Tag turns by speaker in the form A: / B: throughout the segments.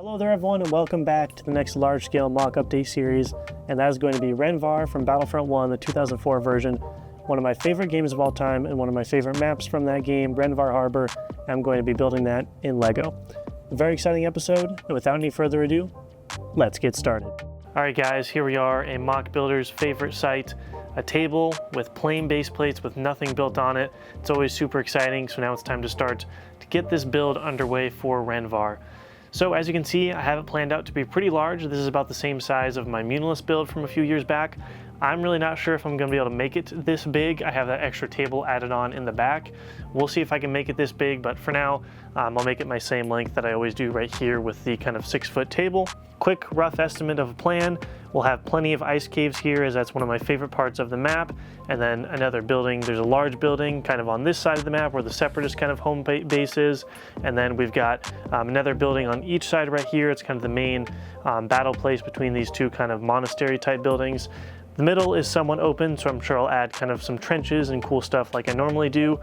A: Hello there everyone, and welcome back to the next large-scale mock update series, and that is going to be Rhen Var from Battlefront 1, the 2004 version. One of my favorite games of all time, and one of my favorite maps from that game, Rhen Var Harbor. I'm going to be building that in LEGO. A very exciting episode, and without any further ado, let's get started. Alright guys, here we are, a mock builder's favorite site. A table with plain base plates with nothing built on it. It's always super exciting, so now it's time to start to get this build underway for Rhen Var. So as you can see, I have it planned out to be pretty large. This is about the same size of my Munilist build from a few years back. I'm really not sure if I'm going to be able to make it this big. I have that extra table added on in the back. We'll see if I can make it this big, but for now, I'll make it my same length that I always do right here with the kind of 6-foot table. Quick rough estimate of a plan. We'll have plenty of ice caves here, as that's one of my favorite parts of the map. And then another building, there's a large building kind of on this side of the map where the Separatist kind of home base is. And then we've got another building on each side right here. It's kind of the main battle place between these two kind of monastery type buildings. The middle is somewhat open, so I'm sure I'll add kind of some trenches and cool stuff like I normally do.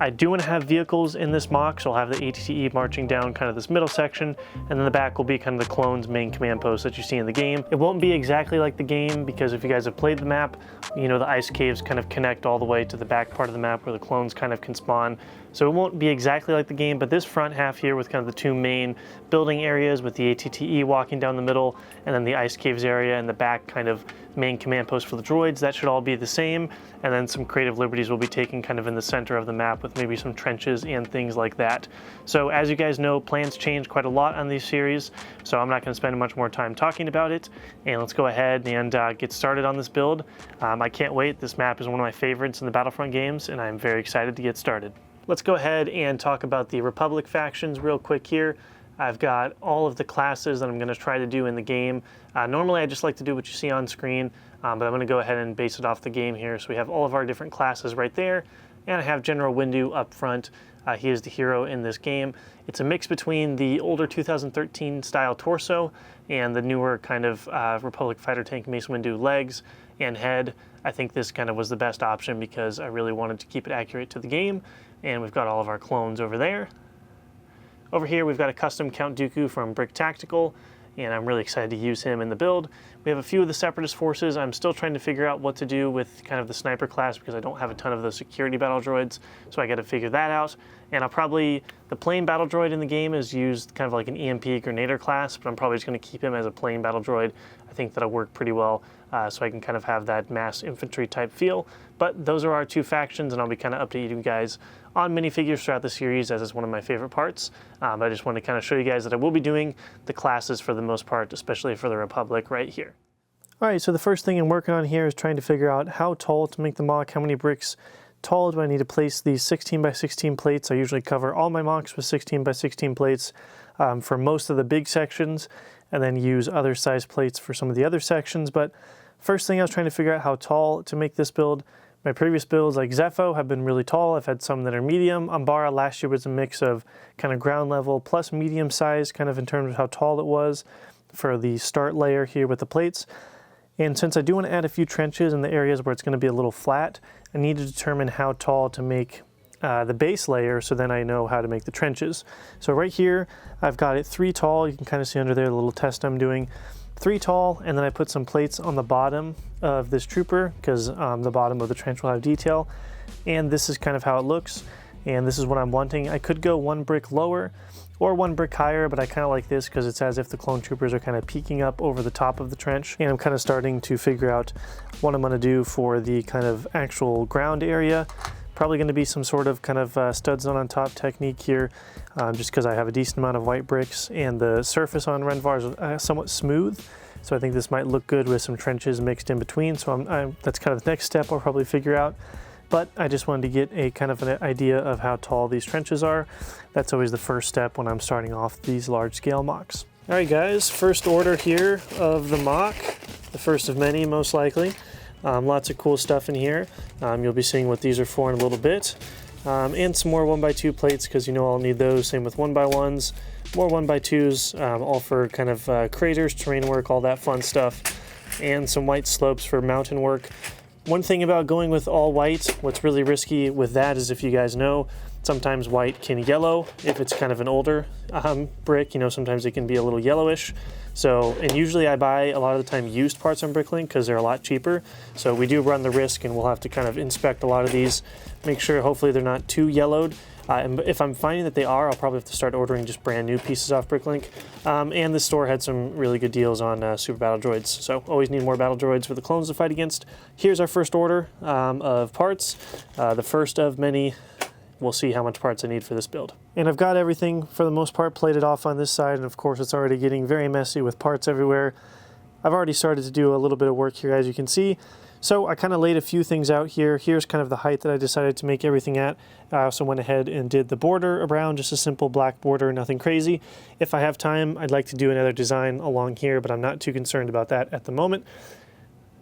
A: I do want to have vehicles in this mock, so I'll have the ATTE marching down kind of this middle section, and then the back will be kind of the clone's main command post that you see in the game. It won't be exactly like the game, because if you guys have played the map, you know the ice caves kind of connect all the way to the back part of the map where the clones kind of can spawn. So it won't be exactly like the game, but this front half here with kind of the two main building areas with the ATTE walking down the middle, and then the ice caves area and the back kind of main command post for the droids, that should all be the same. And then some creative liberties will be taken kind of in the center of the map with maybe some trenches and things like that. So as you guys know, plans change quite a lot on these series, so I'm not going to spend much more time talking about it. And let's go ahead and get started on this build. I can't wait. This map is one of my favorites in the Battlefront games, and I'm very excited to get started. Let's go ahead and talk about the Republic factions real quick here. I've got all of the classes that I'm going to try to do in the game. Normally I just like to do what you see on screen, but I'm going to go ahead and base it off the game here. So we have all of our different classes right there, and I have General Windu up front. He is the hero in this game. It's a mix between the older 2013 style torso and the newer kind of Republic fighter tank Mace Windu legs and head. I think this kind of was the best option because I really wanted to keep it accurate to the game. And we've got all of our clones over there. Over here we've got a custom Count Dooku from Brick Tactical, and I'm really excited to use him in the build. We have a few of the Separatist forces. I'm still trying to figure out what to do with kind of the sniper class because I don't have a ton of those security battle droids, so I got to figure that out. And the plain battle droid in the game is used kind of like an EMP Grenadier class, but I'm probably just going to keep him as a plain battle droid. I think that'll work pretty well, so I can kind of have that mass infantry type feel. But those are our two factions, and I'll be kind of updating you guys on minifigures throughout the series, as it's one of my favorite parts. But I just want to kind of show you guys that I will be doing the classes for the most part, especially for the Republic right here. All right, so the first thing I'm working on here is trying to figure out how tall to make the mock, how many bricks tall do I need to place these 16 by 16 plates. I usually cover all my mocks with 16 by 16 plates for most of the big sections, and then use other size plates for some of the other sections. But first thing I was trying to figure out how tall to make this build. My previous builds like Zepho have been really tall. I've had some that are medium. Umbara last year was a mix of kind of ground level plus medium size, kind of in terms of how tall it was for the start layer here with the plates. And since I do want to add a few trenches in the areas where it's going to be a little flat, I need to determine how tall to make the base layer, so then I know how to make the trenches. So right here, I've got it 3 tall. You can kind of see under there the little test I'm doing. 3 tall, and then I put some plates on the bottom of this trooper because the bottom of the trench will have detail. And this is kind of how it looks, and this is what I'm wanting. I could go 1 brick lower or 1 brick higher, but I kind of like this because it's as if the clone troopers are kind of peeking up over the top of the trench. And I'm kind of starting to figure out what I'm going to do for the kind of actual ground area. Probably going to be some sort of kind of studs on top technique here, just because I have a decent amount of white bricks and the surface on Rhen Var is somewhat smooth. So I think this might look good with some trenches mixed in between. So that's kind of the next step I'll probably figure out. But I just wanted to get a kind of an idea of how tall these trenches are. That's always the first step when I'm starting off these large scale mocks. All right guys, first order here of the mock, the first of many most likely. Lots of cool stuff in here. You'll be seeing what these are for in a little bit. And some more 1x2 plates, because you know I'll need those. Same with 1x1s, more 1x2s, all for kind of craters, terrain work, all that fun stuff. And some white slopes for mountain work. One thing about going with all white, what's really risky with that is, if you guys know, Sometimes white can yellow if it's kind of an older brick. You know, sometimes it can be a little yellowish. So, and usually I buy a lot of the time used parts on Bricklink because they're a lot cheaper. So we do run the risk, and we'll have to kind of inspect a lot of these, make sure hopefully they're not too yellowed. And if I'm finding that they are, I'll probably have to start ordering just brand new pieces off Bricklink. And the store had some really good deals on Super Battle Droids. So always need more Battle Droids for the clones to fight against. Here's our first order of parts, the first of many. We'll see how much parts I need for this build. And I've got everything, for the most part, plated off on this side, and of course it's already getting very messy with parts everywhere. I've already started to do a little bit of work here, as you can see. So I kind of laid a few things out here. Here's kind of the height that I decided to make everything at. I also went ahead and did the border around, just a simple black border, nothing crazy. If I have time, I'd like to do another design along here, but I'm not too concerned about that at the moment.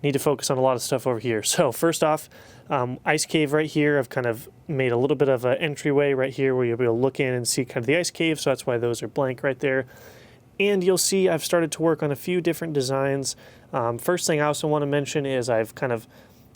A: Need to focus on a lot of stuff over here. So first off, ice cave right here. I've kind of made a little bit of an entryway right here where you'll be able to look in and see kind of the ice cave, so that's why those are blank right there. And you'll see I've started to work on a few different designs. First thing I also want to mention is I've kind of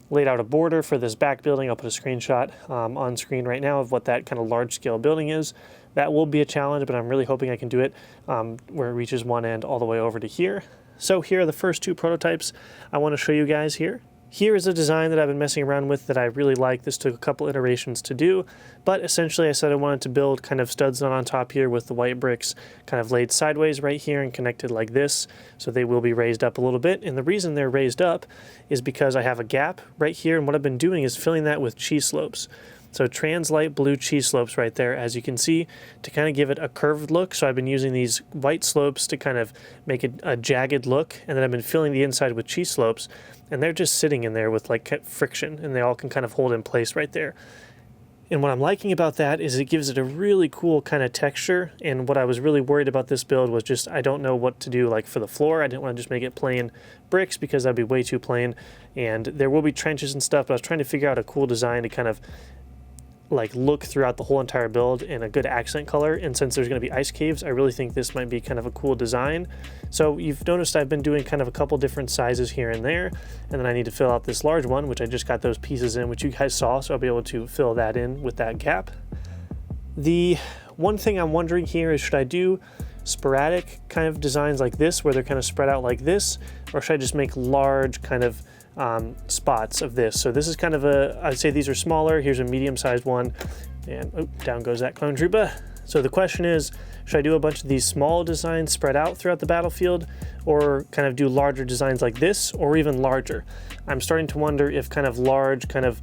A: laid out a border for this back building. I'll put a screenshot on screen right now of what that kind of large scale building is. That will be a challenge, but I'm really hoping I can do it where it reaches one end all the way over to here. So here are the first two prototypes I want to show you guys here. Here is a design that I've been messing around with that I really like. This took a couple iterations to do, but essentially I said I wanted to build kind of studs on top here with the white bricks kind of laid sideways right here and connected like this, so they will be raised up a little bit. And the reason they're raised up is because I have a gap right here, and what I've been doing is filling that with cheese slopes. So trans light blue cheese slopes right there, as you can see, to kind of give it a curved look. So I've been using these white slopes to kind of make it a jagged look, and then I've been filling the inside with cheese slopes, and they're just sitting in there with like friction, and they all can kind of hold in place right there. And what I'm liking about that is it gives it a really cool kind of texture. And what I was really worried about this build was just I don't know what to do like for the floor. I didn't want to just make it plain bricks because that'd be way too plain. And there will be trenches and stuff, but I was trying to figure out a cool design to kind of like look throughout the whole entire build in a good accent color. And since there's going to be ice caves, I really think this might be kind of a cool design. So you've noticed I've been doing kind of a couple different sizes here and there, and then I need to fill out this large one, which I just got those pieces in, which you guys saw, so I'll be able to fill that in with that gap. The one thing I'm wondering here is, should I do sporadic kind of designs like this where they're kind of spread out like this, or should I just make large kind of spots of this? So this is kind of I'd say these are smaller. Here's a medium-sized one, and down goes that clone trooper. So the question is, should I do a bunch of these small designs spread out throughout the battlefield, or kind of do larger designs like this, or even larger? I'm starting to wonder if kind of large kind of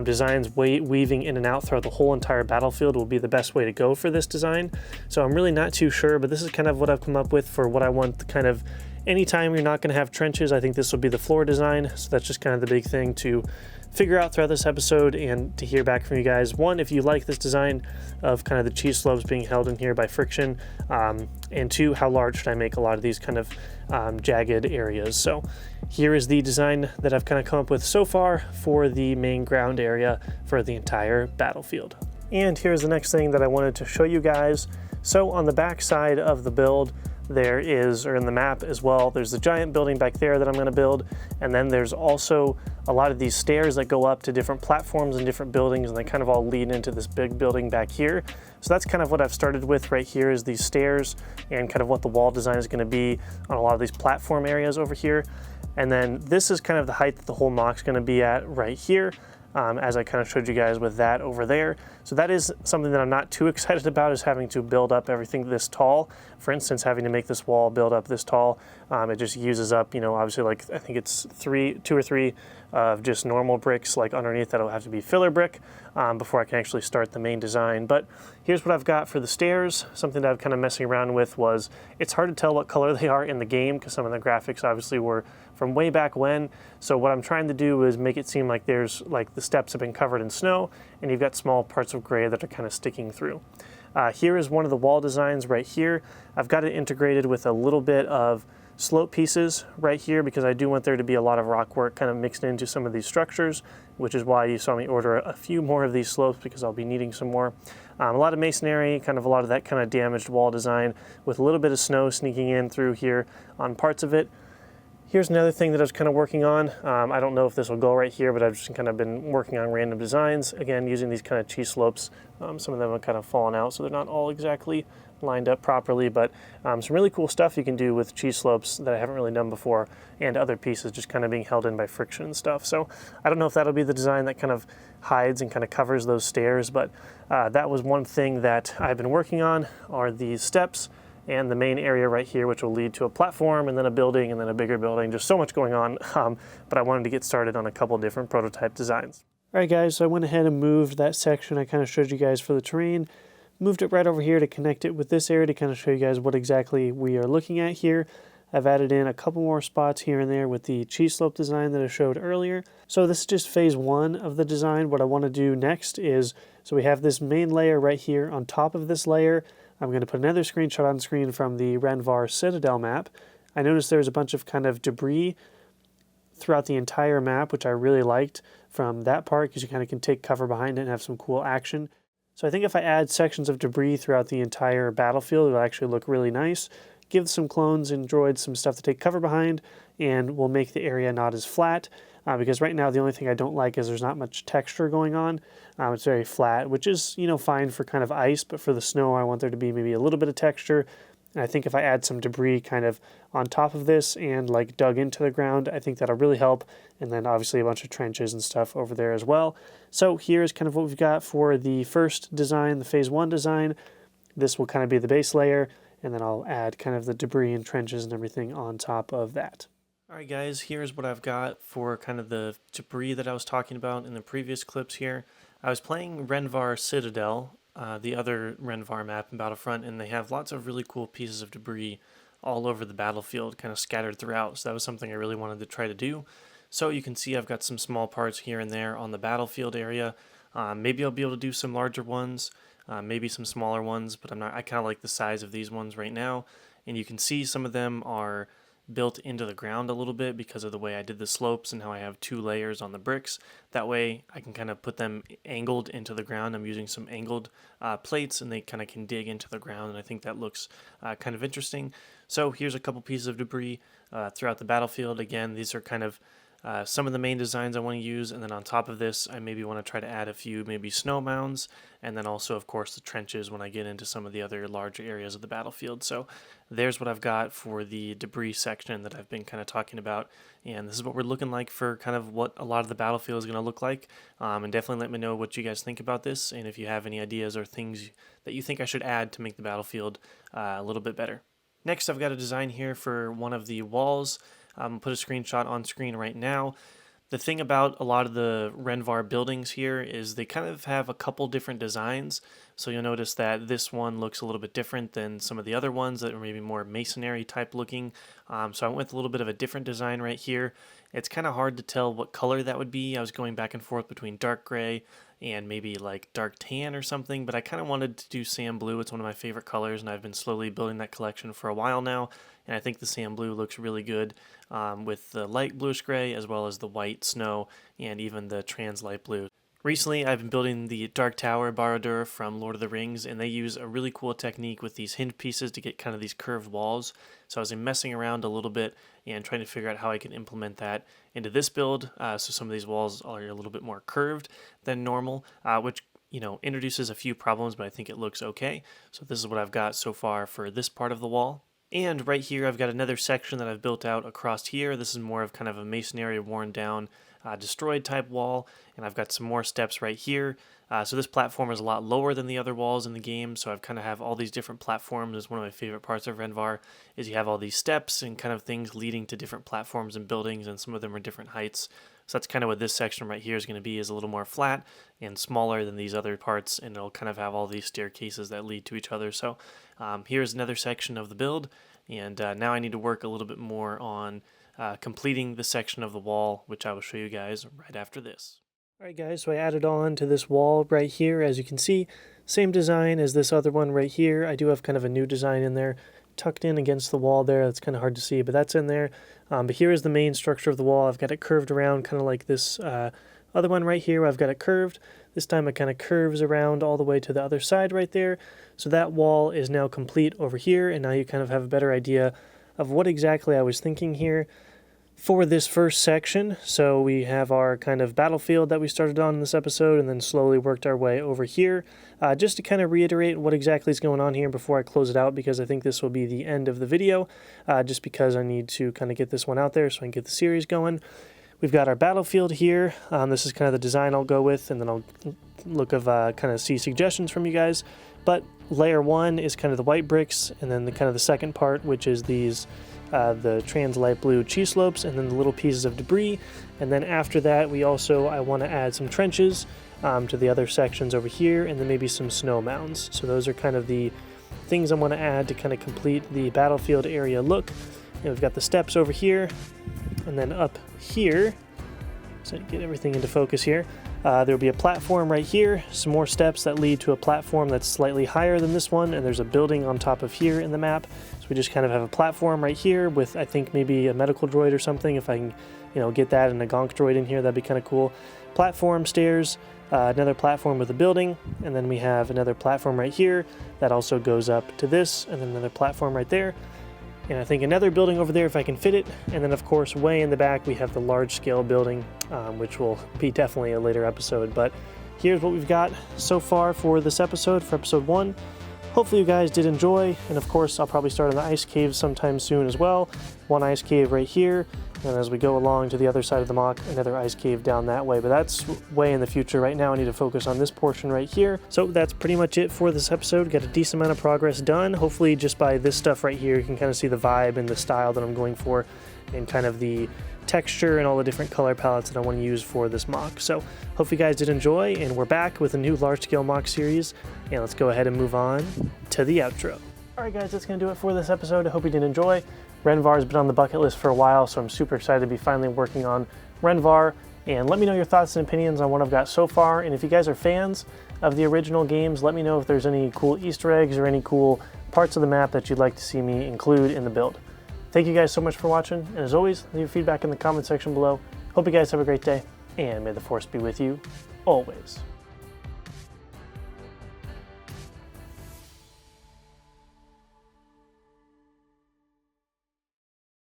A: designs weaving in and out throughout the whole entire battlefield will be the best way to go for this design. So I'm really not too sure, but this is kind of what I've come up with for what I want the kind of anytime you're not going to have trenches. I think this will be the floor design. So that's just kind of the big thing to figure out throughout this episode and to hear back from you guys. One, if you like this design of kind of the cheese slopes being held in here by friction, and two, how large should I make a lot of these kind of jagged areas. So here is the design that I've kind of come up with so far for the main ground area for the entire battlefield. And here's the next thing that I wanted to show you guys. So on the back side of the build, there is, or in the map as well, there's the giant building back there that I'm going to build, and then there's also a lot of these stairs that go up to different platforms and different buildings, and they kind of all lead into this big building back here. So that's kind of what I've started with right here, is these stairs and kind of what the wall design is going to be on a lot of these platform areas over here. And then this is kind of the height that the whole MOC is going to be at right here. As I kind of showed you guys with that over there. So that is something that I'm not too excited about, is having to build up everything this tall. For instance, having to make this wall build up this tall, it just uses up, you know, obviously like I think it's two or three of just normal bricks like underneath that'll have to be filler brick before I can actually start the main design. But here's what I've got for the stairs. Something that I've kind of messing around with was, it's hard to tell what color they are in the game because some of the graphics obviously were from way back when. So what I'm trying to do is make it seem like there's like the steps have been covered in snow and you've got small parts of gray that are kind of sticking through. Here is one of the wall designs right here. I've got it integrated with a little bit of slope pieces right here because I do want there to be a lot of rock work kind of mixed into some of these structures, which is why you saw me order a few more of these slopes, because I'll be needing some more. A lot of masonry, kind of a lot of that kind of damaged wall design with a little bit of snow sneaking in through here on parts of it. Here's another thing that I was kind of working on. I don't know if this will go right here, but I've just kind of been working on random designs. Again, using these kind of cheese slopes. Some of them have kind of fallen out, so they're not all exactly lined up properly, but some really cool stuff you can do with cheese slopes that I haven't really done before, and other pieces just kind of being held in by friction and stuff. So I don't know if that'll be the design that kind of hides and kind of covers those stairs, but that was one thing that I've been working on, are these steps and the main area right here, which will lead to a platform and then a building and then a bigger building. Just so much going on, but I wanted to get started on a couple different prototype designs. All right, guys, so I went ahead and moved that section I kind of showed you guys for the terrain, moved it right over here to connect it with this area to kind of show you guys what exactly we are looking at here. I've added in a couple more spots here and there with the cheese slope design that I showed earlier. So this is just phase one of the design. What I want to do next is, so we have this main layer right here. On top of this layer, I'm going to put another screenshot on screen from the Rhen Var Citadel map. I noticed there's a bunch of kind of debris throughout the entire map, which I really liked from that part, because you kind of can take cover behind it and have some cool action. So I think if I add sections of debris throughout the entire battlefield, it'll actually look really nice. Give some clones and droids some stuff to take cover behind, and will make the area not as flat. Because right now the only thing I don't like is there's not much texture going on. It's very flat, which is, you know, fine for kind of ice, but for the snow I want there to be maybe a little bit of texture. And I think if I add some debris kind of on top of this and like dug into the ground, I think that'll really help. And then obviously a bunch of trenches and stuff over there as well. So here's kind of what we've got for the first design, the phase one design. This will kind of be the base layer, and then I'll add kind of the debris and trenches and everything on top of that. Alright guys, here's what I've got for kind of the debris that I was talking about in the previous clips here. I was playing Rhen Var Citadel, the other Rhen Var map in Battlefront, and they have lots of really cool pieces of debris all over the battlefield, kind of scattered throughout, so that was something I really wanted to try to do. So you can see I've got some small parts here and there on the battlefield area. Maybe I'll be able to do some larger ones, maybe some smaller ones, but I kind of like the size of these ones right now. And you can see some of them are built into the ground a little bit because of the way I did the slopes and how I have two layers on the bricks. That way I can kind of put them angled into the ground. I'm using some angled plates, and they kind of can dig into the ground, and I think that looks kind of interesting. So here's a couple pieces of debris throughout the battlefield. Again, these are kind of some of the main designs I want to use, and then on top of this I maybe want to try to add a few maybe snow mounds, and then also of course the trenches when I get into some of the other larger areas of the battlefield. So there's what I've got for the debris section that I've been kind of talking about, and this is what we're looking like for kind of what a lot of the battlefield is going to look like. And definitely let me know what you guys think about this, and if you have any ideas or things that you think I should add to make the battlefield a little bit better. Next, I've got a design here for one of the walls. Put a screenshot on screen right now. The thing about a lot of the Rhen Var buildings here is they kind of have a couple different designs. So you'll notice that this one looks a little bit different than some of the other ones that are maybe more masonry type looking. So I went with a little bit of a different design right here. It's kind of hard to tell what color that would be. I was going back and forth between dark gray and maybe like dark tan or something, but I kind of wanted to do sand blue. It's one of my favorite colors, and I've been slowly building that collection for a while now, and I think the sand blue looks really good with the light bluish gray as well as the white snow and even the trans light blue. Recently, I've been building the Dark Tower Barad-dûr from Lord of the Rings, and they use a really cool technique with these hinge pieces to get kind of these curved walls. So I was messing around a little bit and trying to figure out how I can implement that into this build. So some of these walls are a little bit more curved than normal, which introduces a few problems, but I think it looks okay. So this is what I've got so far for this part of the wall. And right here, I've got another section that I've built out across here. This is more of kind of a masonry worn down destroyed type wall, and I've got some more steps right here. So this platform is a lot lower than the other walls in the game, so I've kind of have all these different platforms. It's one of my favorite parts of Rhen Var is you have all these steps and kind of things leading to different platforms and buildings, and some of them are different heights. So that's kind of what this section right here is going to be, is a little more flat and smaller than these other parts, and it'll kind of have all these staircases that lead to each other. So here's another section of the build, and now I need to work a little bit more on completing the section of the wall, which I will show you guys right after this. Alright guys, so I added on to this wall right here. As you can see, same design as this other one right here. I do have kind of a new design in there, tucked in against the wall there. That's kind of hard to see, but that's in there. But here is the main structure of the wall. I've got it curved around kind of like this other one right here, where I've got it curved. This time it kind of curves around all the way to the other side right there. So that wall is now complete over here, and now you kind of have a better idea of what exactly I was thinking here. for this first section. So we have our kind of battlefield that we started on in this episode and then slowly worked our way over here. Just to kind of reiterate what exactly is going on here before I close it out, because I think this will be the end of the video, just because I need to kind of get this one out there so I can get the series going. We've got our battlefield here. This is kind of the design I'll go with, and then I'll look of kind of see suggestions from you guys. But layer 1 is kind of the white bricks, and then the kind of the second part, which is these the trans light blue cheese slopes, and then the little pieces of debris. And then after that, I want to add some trenches to the other sections over here, and then maybe some snow mounds. So those are kind of the things I want to add to kind of complete the battlefield area look. And we've got the steps over here, and then up here, so get everything into focus here. There'll be a platform right here, some more steps that lead to a platform that's slightly higher than this one, and there's a building on top of here in the map. So we just kind of have a platform right here with, I think, maybe a medical droid or something. If I can, get that and a gonk droid in here, that'd be kind of cool. Platform, stairs, another platform with a building, and then we have another platform right here that also goes up to this, and then another platform right there. And I think another building over there if I can fit it. And then of course way in the back we have the large scale building, which will be definitely a later episode. But here's what we've got so far for this episode, for episode 1. Hopefully you guys did enjoy, and of course I'll probably start on the ice cave sometime soon as well. One ice cave right here, and as we go along to the other side of the MOC, another ice cave down that way, but that's way in the future. Right now I need to focus on this portion right here. So that's pretty much it for this episode. Got a decent amount of progress done. Hopefully just by this stuff right here you can kind of see the vibe and the style that I'm going for, and kind of the texture and all the different color palettes that I want to use for this MOC. So hope you guys did enjoy, and we're back with a new large scale MOC series, and let's go ahead and move on to the outro. Alright guys, that's going to do it for this episode. I hope you did enjoy. Rhen Var has been on the bucket list for a while, so I'm super excited to be finally working on Rhen Var. And let me know your thoughts and opinions on what I've got so far, and if you guys are fans of the original games, let me know if there's any cool Easter eggs or any cool parts of the map that you'd like to see me include in the build. Thank you guys so much for watching, and as always, leave your feedback in the comment section below. Hope you guys have a great day, and may the Force be with you always.